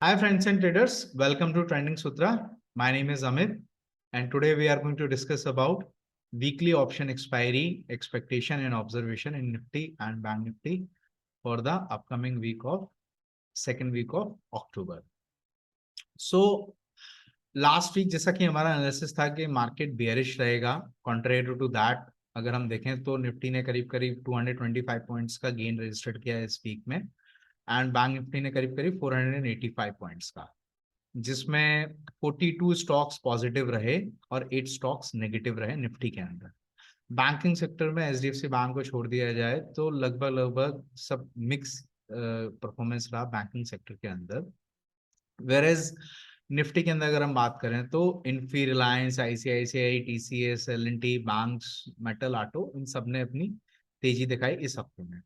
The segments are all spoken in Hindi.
Hi friends and traders, welcome to Trending Sutra. My name is Amit and today we are going to discuss about weekly option expiry, expectation and observation in Nifty and Bank Nifty for the upcoming week of second week of October. So last week जैसा कि हमारा एनालिसिस था कि मार्केट बेयरिश रहेगा, कॉन्ट्रेरी टू दैट अगर हम देखें तो निफ्टी ने करीब करीब 225 पॉइंट्स का गेन रजिस्टर्ड किया है इस वीक में एंड बैंक निफ्टी ने करीब करीब 485 पॉइंट्स का, जिसमें 42 स्टॉक्स पॉजिटिव रहे और 8 स्टॉक्स नेगेटिव रहे निफ्टी के अंदर। बैंकिंग सेक्टर में एचडीएफसी बैंक को छोड़ दिया जाए तो लगभग लगभग सब मिक्स परफॉर्मेंस रहा बैंकिंग सेक्टर के अंदर। वेरेज निफ्टी के अंदर अगर हम बात करें तो Infy, Reliance, ICICI, TCS, L&T, banks, metal, auto, इन सब ने अपनी तेजी दिखाई इस हफ्ते में।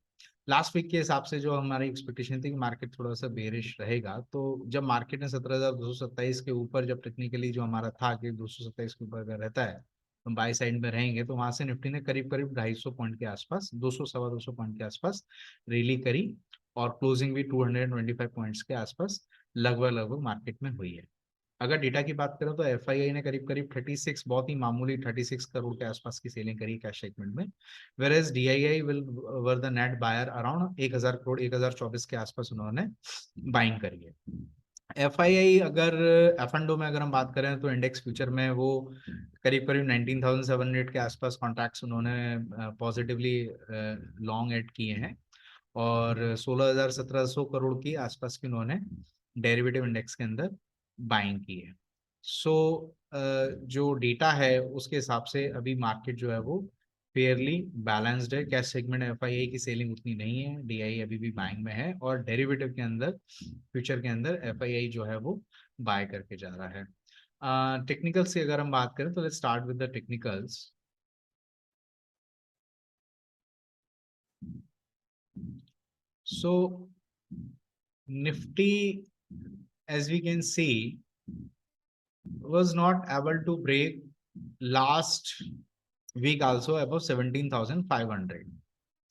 लास्ट वीक के हिसाब से जो हमारी एक्सपेक्टेशन थी कि मार्केट थोड़ा सा बेरिश रहेगा, तो जब मार्केट ने 17,227 के ऊपर, जब टेक्निकली जो हमारा था कि 227 के ऊपर अगर रहता है तो बाई साइड में रहेंगे, तो वहां से निफ्टी ने करीब करीब 250 पॉइंट के आसपास, 200 सवा 200 पॉइंट के आसपास रैली करी और क्लोजिंग भी 225 पॉइंट्स के आसपास लगभग लगभग मार्केट में हुई है। अगर डेटा की बात करें तो एफआईआई ने करीब करीब 36, बहुत ही मामूली 36 करोड़ के आसपास की सेलिंग करी कैश सेगमेंट में, whereas DII will were the net buyer around 1000 crore, 1024 के आसपास उन्होंने बाइंग करी है। एफआईआई अगर एफ&ओ में अगर हम बात करें तो इंडेक्स फ्यूचर में वो करीब करीब 19,700 के आसपास कॉन्ट्रैक्ट्स उन्होंने पॉजिटिवली लॉन्ग एड किए हैं और 16,000-1700 करोड़ की आसपास की उन्होंने डेरिवेटिव इंडेक्स के अंदर बाइंग की है। सो जो डेटा है उसके हिसाब से अभी मार्केट जो है वो फेयरली बैलेंस्ड है। कैश सेगमेंट एफआईआई की सेलिंग उतनी नहीं है, डीआई अभी भी बाइंग में है और डेरिवेटिव के अंदर, फ्यूचर के अंदर एफआईआई जो है वो बाय करके जा रहा है। टेक्निकल से अगर हम बात करें तो let's start with the technicals. So Nifty, as we can see, was not able to break last week also above 17,500,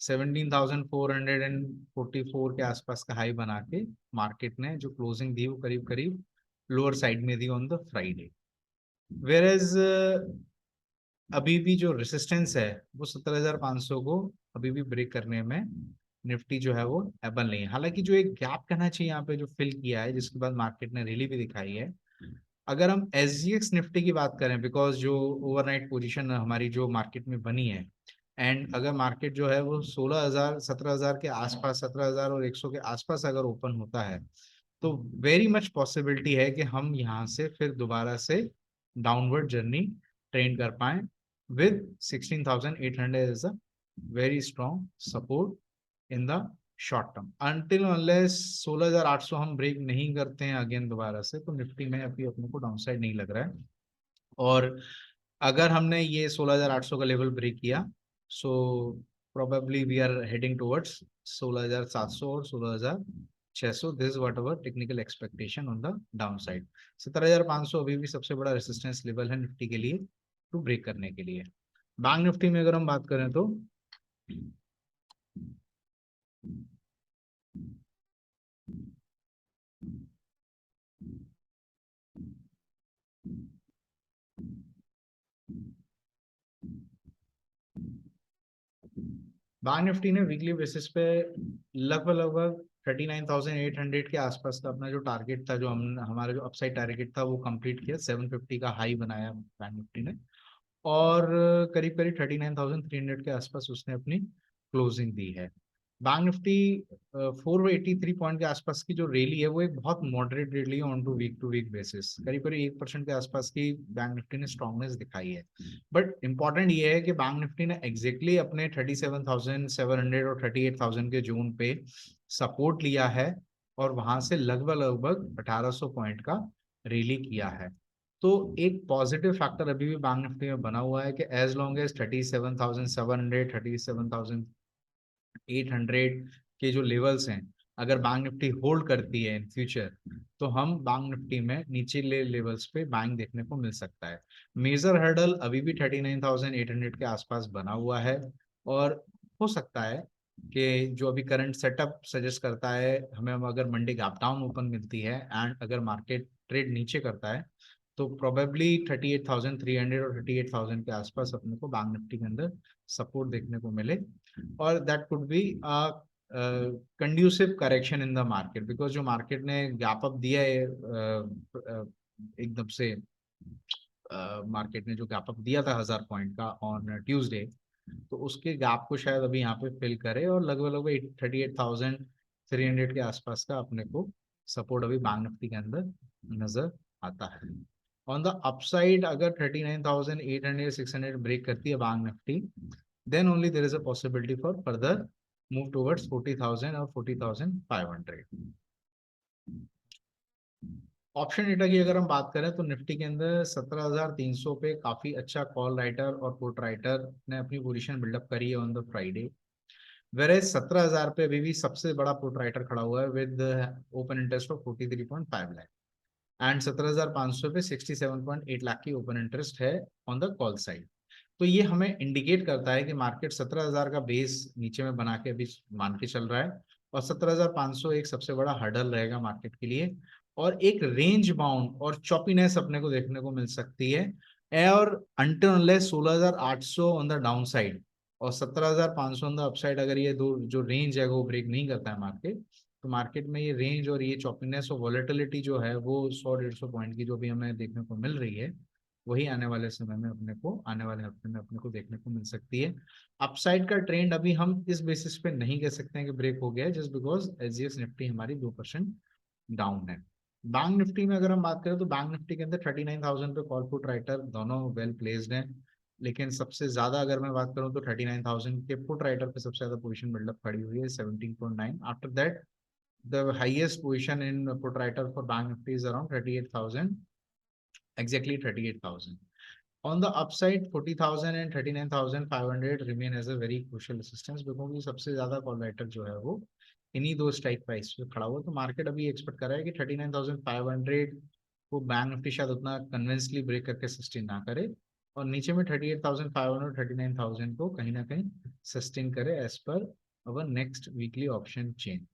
17,444 के आसपास का हाई बना के मार्केट ने जो क्लोजिंग दी वो करीब करीब लोअर साइड में दी ऑन द फ्राइडे। वेरेज अभी भी जो रेसिस्टेंस है वो 17,500 को अभी भी ब्रेक करने में निफ्टी जो है वो एबल नहीं है। हालांकि जो एक गैप कहना चाहिए यहाँ पे जो फिल किया है, जिसके बाद मार्केट ने रैली भी दिखाई है। अगर हम एसजीएक्स निफ्टी की बात करें, बिकॉज जो ओवरनाइट पोजीशन हमारी जो मार्केट में बनी है, एंड अगर मार्केट जो है वो 16,000 17,000 के आसपास, 17,000 और 100 के आसपास अगर ओपन होता है तो वेरी मच पॉसिबिलिटी है कि हम यहाँ से फिर दोबारा से डाउनवर्ड जर्नी ट्रेन कर पाए with 16,800 is a very strong support in the short term until unless 16,800 हम ब्रेक नहीं करते हैं अगेन दोबारा से, तो निफ्टी में अभी अपने को डाउनसाइड नहीं लग रहा है। और अगर हमने ये 16,800 का लेवल ब्रेक किया, so probably we are heading towards 16,700 और 16,600। This whatever technical expectation on the downside. 17,500 अभी भी सबसे बड़ा रेसिस्टेंस लेवल है निफ्टी के लिए टू ब्रेक करने के लिए। बैंक निफ्टी में अगर हम बात करें तो बैंक निफ्टी ने वीकली बेसिस पे लगभग लगभग 39,800 के आसपास का अपना जो टारगेट था, जो हम हमारा जो अपसाइड टारगेट था वो कंप्लीट किया। 750 का हाई बनाया बैंक निफ्टी ने और करीब करीब 39,300 के आसपास उसने अपनी क्लोजिंग दी है। बैंक निफ्टी 483 पॉइंट के आसपास की जो रैली है वो एक बहुत मॉडरेट रैली है ऑन टू वीक बेसिस। करीब करीब 1% के आसपास की बैंक निफ्टी ने स्ट्रॉन्गनेस दिखाई है। बट इंपॉर्टेंट ये है कि बैंक निफ्टी ने एग्जैक्टली अपने 37,700 और 38,000 के जोन पे सपोर्ट लिया है और वहां से लगभग लगभग 1,800 पॉइंट का रैली किया है। तो एक पॉजिटिव फैक्टर अभी भी बैंक निफ्टी में बना हुआ है कि एज लॉन्ग एज 37,700, 37,800 के जो लेवल्स हैं, अगर बैंक निफ्टी होल्ड करती है इन फ्यूचर, तो हम बैंक निफ्टी में नीचे लेवल्स पे बाइंग देखने को मिल सकता है। मेजर हर्डल अभी भी 39,800 के आसपास बना हुआ है और हो सकता है कि जो अभी करंट सेटअप सजेस्ट करता है हमें, अगर मंडे गैप डाउन ओपन मिलती है एंड अगर मार्केट ट्रेड नीचे करता है तो प्रोबेबली 38,300 और 38,000 के आसपास अपने को बैंक निफ्टी के अंदर सपोर्ट देखने को मिले, और that could be conducive correction in the market, because जो मार्केट ने गैप अप दिया है एकदम से, मार्केट ने जो गैप अप दिया था 1000 पॉइंट का ऑन ट्यूसडे, तो उसके गैप को शायद अभी यहाँ पे फिल करे और लगभग लगभग 38,300 के आसपास का अपने को सपोर्ट अभी बैंक निफ्टी के अंदर नजर आता है। ऑन द अपसाइड अगर 39,800 600 ब्रेक करती है bank Nifty, then only there is a possibility for further move towards 40,000 और 40,500। ऑप्शन डेटा की अगर हम बात करें तो निफ्टी के अंदर 17,300 पे काफी अच्छा कॉल राइटर और पुट राइटर ने अपनी पोजीशन बिल्डअप करी है ऑन द फ्राइडे, वेरेज 17,000 पे अभी भी सबसे बड़ा पुट राइटर खड़ा हुआ है with open interest of 43.5 lakh, and 17,500 पे 67.8 लाख की ओपन इंटरेस्ट है ऑन द कॉल साइड। तो ये हमें इंडिकेट करता है कि मार्केट 17,000 का बेस नीचे में बना के अभी मान के चल रहा है, और 17,500 एक सबसे बड़ा हर्डल रहेगा मार्केट के लिए, और एक रेंज बाउंड और चॉपीनेस अपने को देखने को मिल सकती है, और until unless 16,800 on the down side और 17,500 ऑन द अपसाइड, अगर ये दो जो रेंज है वो ब्रेक नहीं करता है मार्केट, तो मार्केट में ये रेंज और ये चॉपीनेस और वॉलेटिलिटी जो है वो 100-150 पॉइंट की जो भी हमें देखने को मिल रही है, वही आने वाले समय में अपने को, आने वाले हफ्ते में अपने को देखने को मिल सकती है। अपसाइड का ट्रेंड अभी हम इस बेसिस पे नहीं कह सकते हैं कि ब्रेक हो गया है, जस्ट बिकॉज एसजीएक्स निफ्टी हमारी 2% डाउन है। बैंक निफ्टी में अगर हम बात करें तो बैंक निफ्टी के अंदर 39,000 पे कॉल पुट राइटर दोनों वेल प्लेस्ड हैं, लेकिन सबसे ज्यादा अगर मैं बात करूं तो 39,000 के पुट राइटर पे सबसे ज्यादा पोजीशन बिल्डअप खड़ी हुई है 17.9। After that the highest position in put writer for bank nifty is around 38,000, exactly 38,000. On the upside 40,000 and 39,500 remain as a very crucial resistance, because सबसे ज्यादा कॉल राइटर जो है वो इन्हीं दो स्ट्राइक प्राइस पे खड़ा हुआ, तो मार्केट अभी एक्सपेक्ट कर रहा है कि 39,500 को बैंक निफ्टी शायद उतना कन्विंसली ब्रेक करके सस्टेन ना करे, और नीचे में 38,500 39,000 को कहीं ना कहीं सस्टेन करे as per our next weekly option chain.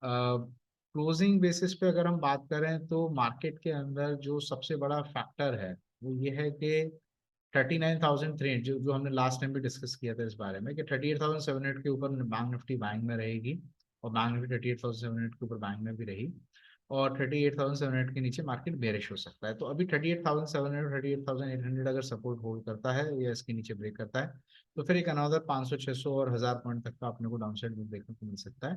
Closing basis पे अगर हम बात करें तो मार्केट के अंदर जो सबसे बड़ा फैक्टर है वो ये है कि 39,300 जो जो हमने लास्ट टाइम भी डिस्कस किया था इस बारे में कि 38,700 के ऊपर बैंक निफ्टी बैंक में रहेगी, और बैंक निफ्टी 38,700 के ऊपर बैंक में भी रही, और 38,700 के नीचे मार्केट बेरिश हो सकता है। तो अभी 38,700 38,800 अगर सपोर्ट होल्ड करता है या इसके नीचे ब्रेक करता है तो फिर एक अनदर 500 600 और 1000 पॉइंट तक का अपने को डाउनसाइड देखने को मिल सकता है।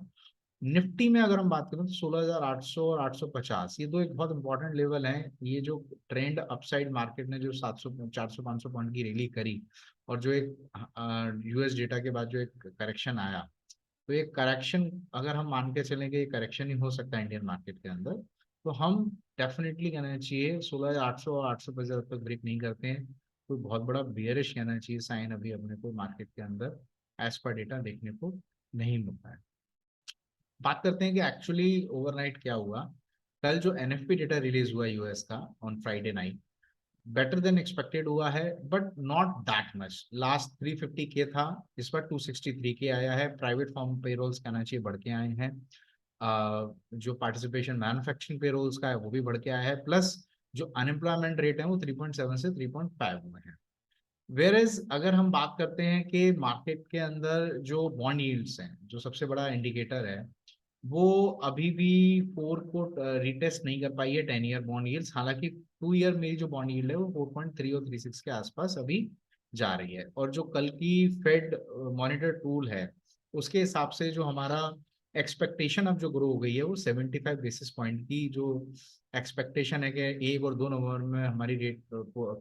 निफ्टी में अगर हम बात करें तो 16,800 और 850 ये दो एक बहुत इंपॉर्टेंट लेवल हैं। ये जो ट्रेंड अपसाइड मार्केट ने जो 700 400 500 पॉइंट की रैली करी, और जो एक यूएस डेटा के बाद जो एक करेक्शन आया, तो ये करेक्शन अगर हम मान के चलें कि ये करेक्शन ही हो सकता है इंडियन मार्केट के अंदर, तो हम डेफिनेटली कहना चाहिए 16,800 और 850 जब तक ब्रेक नहीं करते हैं कोई बहुत बड़ा बियरिश कहना चाहिए साइन अभी अपने को मार्केट के अंदर एज पर डेटा देखने को नहीं मिलता है। बात करते हैं कि एक्चुअली ओवरनाइट क्या हुआ। कल जो एनएफपी डेटा रिलीज हुआ यूएस का on Friday night, better than expected हुआ है but not that much. Last 350 के था, इस बार 263 के आया है। प्राइवेट फॉर्म पेरोल्स कहना चाहिए बढ़ के आए हैं, जो पार्टिसिपेशन मैन्युफैक्चरिंग पेरोल्स का है वो भी बढ़ के आया है, प्लस जो अनएम्प्लॉयमेंट रेट है वो 3.7 से 3.5 में है। वेरेज अगर हम बात करते हैं कि मार्केट के अंदर जो बॉन्ड यील्ड्स हैं, जो सबसे बड़ा इंडिकेटर है, वो अभी भी 4 को रिटेस्ट नहीं कर पाई है 10 ईयर बॉन्ड यील्ड्स। हालांकि 2 ईयर मेरी जो बॉन्ड यील्ड है वो 4.3 और 36 के आसपास अभी जा रही है, और जो कल की फेड मॉनिटर टूल है उसके हिसाब से जो हमारा एक्सपेक्टेशन अब जो ग्रो हो गई है वो 75 बेसिस पॉइंट की जो एक्सपेक्टेशन है कि 1 और 2 नवंबर में हमारी रेट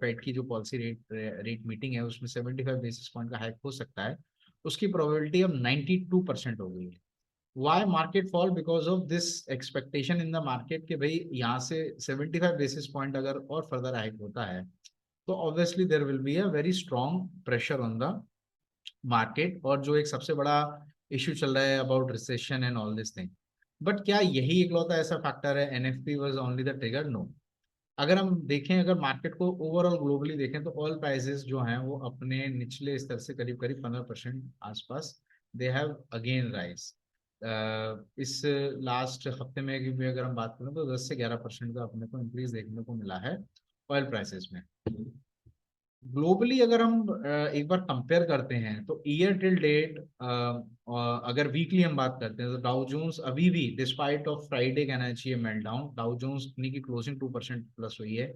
फेड की जो पॉलिसी रेट मीटिंग है उसमें 75 बेसिस पॉइंट का हाइक हो सकता है, उसकी प्रोबेबिलिटी अब 92% हो गई है। Why market fall? Because of this expectation in the market कि भाई यहाँ से 75 बेसिस पॉइंट अगर और फर्दर हाइक होता है तो obviously there will be a very strong pressure on the market, और जो एक सबसे बड़ा इश्यू चल रहा है about recession and all this thing. But क्या यही इकलौता ऐसा फैक्टर है? NFP was only the trigger? No. अगर हम देखें, अगर मार्केट को ओवरऑल ग्लोबली देखें तो ऑल प्राइसेस जो हैं वो अपने निचले स्तर से करीब करीब 15% आसपास they have again rise. इस लास्ट हफ्ते में भी अगर हम बात करें तो 10 से 11% का अपने को इंक्रीज देखने को मिला है ऑयल प्राइसेस में। ग्लोबली अगर हम एक बार कंपेयर करते हैं तो ईयर टिल डेट अगर वीकली हम बात करते हैं तो डाउ जोन्स अभी भी डिस्पाइट ऑफ फ्राइडे कहना चाहिए मेल्टडाउन, डाउ जोन्स की क्लोजिंग 2% प्लस हुई है,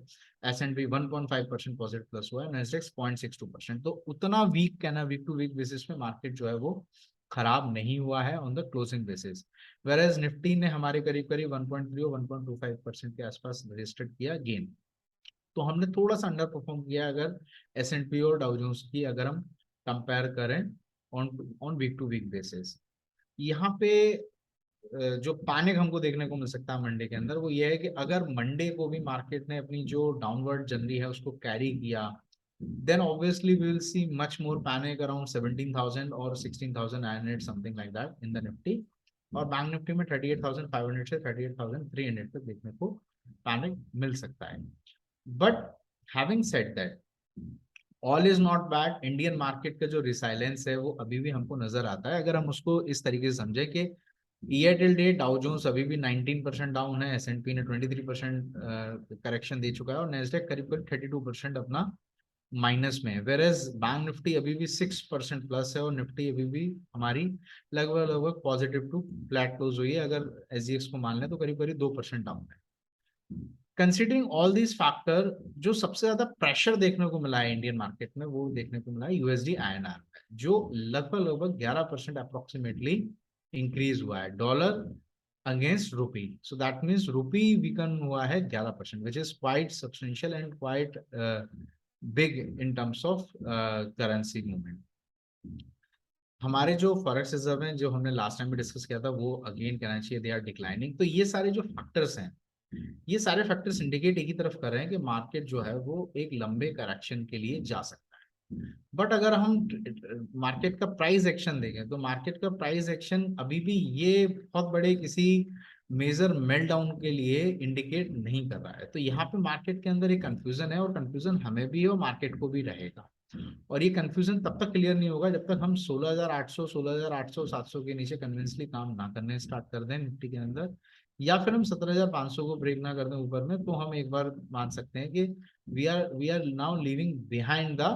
S&P 1.5% पॉजिटिव प्लस हुआ है, नास्डैक 0.62%। तो उतना वीक कहना, वीक टू वीक बेसिस पे मार्केट जो है वो खराब नहीं हुआ है on the closing basis. Where Nifty ने हमारे करीब करीब 1.3 और 1.25% के आसपास रजिस्टर्ड किया गेन। तो हमने थोड़ा सा अंडर परफॉर्म किया अगर S&P और डाउ जोन्स की अगर हम कंपेयर करें on on week to week basis. यहाँ पे जो पैनिक हमको देखने को मिल सकता है मंडे के अंदर वो ये है कि अगर मंडे को भी मार्केट ने अपनी जो डाउनवर्ड जर्नी है उसको कैरी किया, then obviously we will see much more panic around 17,000 or 16,900 something like that in the Nifty, और बैंक निफ्टी में 38,500 से 38,300 तक देखने को पैनिक मिल सकता है। But having said that all is not bad, Indian market का जो रिसाइलेंस है वो अभी भी हमको नजर आता है अगर हम उसको इस तरीके से समझे कि year till date Dow Jones अभी भी 19% डाउन है, S&P ने 23% करेक्शन दे चुका है और नेस्डैक करीब करीब 32% अपना माइनस में है। वेरेज बैंक निफ्टी अभी भी 6% प्लस है और निफ्टी अभी भी हमारी लगभग लगभग पॉजिटिव टू फ्लैट क्लोज हुई है, अगर SGX को मान लें तो करीब करीब 2% डाउन है। कंसिडरिंग ऑल दीज फैक्टर, जो सबसे ज्यादा प्रेशर देखने को मिला है इंडियन मार्केट में वो देखने को मिला है USD INR, जो लगभग लगभग 11% अप्रोक्सीमेटली इंक्रीज हुआ है डॉलर अगेंस्ट रूपी। सो दैट मीन्स रूपी वीकन हुआ है 11%, which is quite substantial and quite big in terms of currency movement. हमारे जो फॉरेक्स रिजर्व हैं जो हमने लास्ट टाइम भी डिस्कस किया था वो अगेन कहना चाहिए दे आर डिक्लाइनिंग। तो ये सारे जो फैक्टर्स हैं ये सारे फैक्टर्स इंडिकेट एक ही तरफ कर रहे हैं कि मार्केट जो है वो एक लंबे करेक्शन के लिए जा सकता है। बट अगर हम मार्केट का प्राइस एक्शन देखें तो मार्केट का प्राइस एक्शन अभी भी ये बहुत बड़े किसी मेजर मेल्टडाउन के लिए इंडिकेट नहीं कर रहा है। तो यहाँ पे मार्केट के अंदर एक कंफ्यूजन है और कंफ्यूजन हमें भी है और मार्केट को भी रहेगा। और ये कंफ्यूजन तब तक क्लियर नहीं होगा जब तक हम 16,800, 16,800, 700 के नीचे कन्विंसली काम ना करने स्टार्ट कर दें निफ्टी के अंदर, या फिर हम 17,500 को ब्रेक ना कर दें ऊपर में, तो हम एक बार मान सकते हैं कि we are now living behind the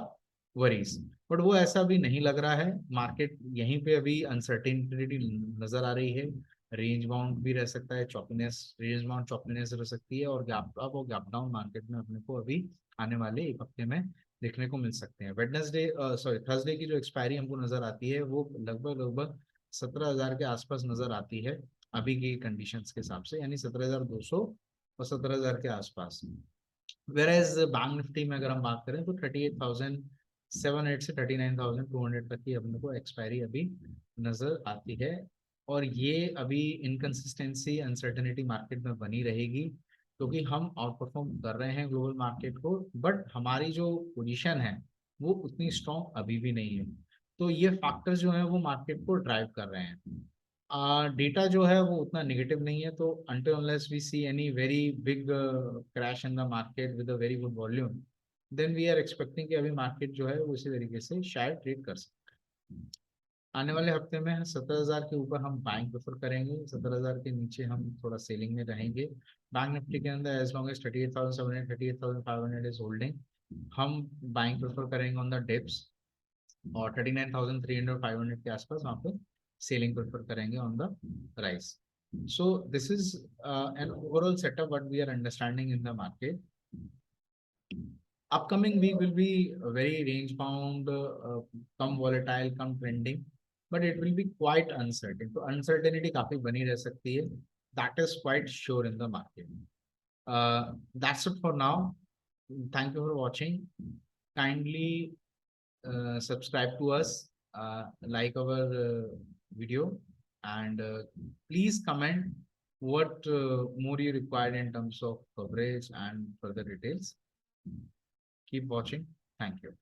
worries. But वो ऐसा भी नहीं लग रहा है, मार्केट यहीं पे अभी अनसर्टेनिटी नजर आ रही है। रेंज बाउंड भी रह सकता है, चॉपीनेस, रेंज बाउंड चॉपीनेस रह सकती है और गैप अप और गैप डाउन मार्केट में अपने को अभी आने वाले एक हफ्ते में देखने को मिल सकते हैं। वेडनेसडे सॉरी थर्सडे की जो एक्सपायरी हमको नजर आती है वो लगभग लगभग 17,000 के आसपास नजर आती है अभी की कंडीशंस के हिसाब से, यानी 17,200 और 17,000 के आसपास। वेरेज बैंक निफ्टी में अगर हम बात करें तो 38,700 से 39,200 तक की अपने को एक्सपायरी अभी नजर आती है। और ये अभी इनकंसिस्टेंसी अनसर्टेनिटी मार्केट में बनी रहेगी क्योंकि हम आउट परफॉर्म कर रहे हैं ग्लोबल मार्केट को, बट हमारी जो पोजीशन है वो उतनी स्ट्रॉन्ग अभी भी नहीं है। तो ये फैक्टर्स जो है वो मार्केट को ड्राइव कर रहे हैं। डेटा जो है वो उतना नेगेटिव नहीं है, तो until unless we see any very big crash in the market with a very good volume, then we are expecting कि अभी मार्केट जो है वो इसी तरीके से शायद ट्रेड कर सकता है। आने वाले हफ्ते में 17,000 के ऊपर हम बाइंग प्रेफर करेंगे, 17,000 के नीचे हम थोड़ा सेलिंग में रहेंगे। बैंक निफ्टी के अंदर as long as 38,700, 38,500 is holding, हम बाइंग प्रेफर करेंगे ऑन द डिप्स, और 39,300, 500 के आसपास वहाँ पे सेलिंग प्रेफर करेंगे on the rise. So this is an overall setup what we are understanding in the market. Upcoming week will be very range bound, come volatile, come trending, but it will be quite uncertain. So uncertainty काफी बनी रह सकती है. That is quite sure in the market. That's it for now. Thank you for watching. Kindly subscribe to us, like our video, and please comment what more you require in terms of coverage and further details. Keep watching. Thank you.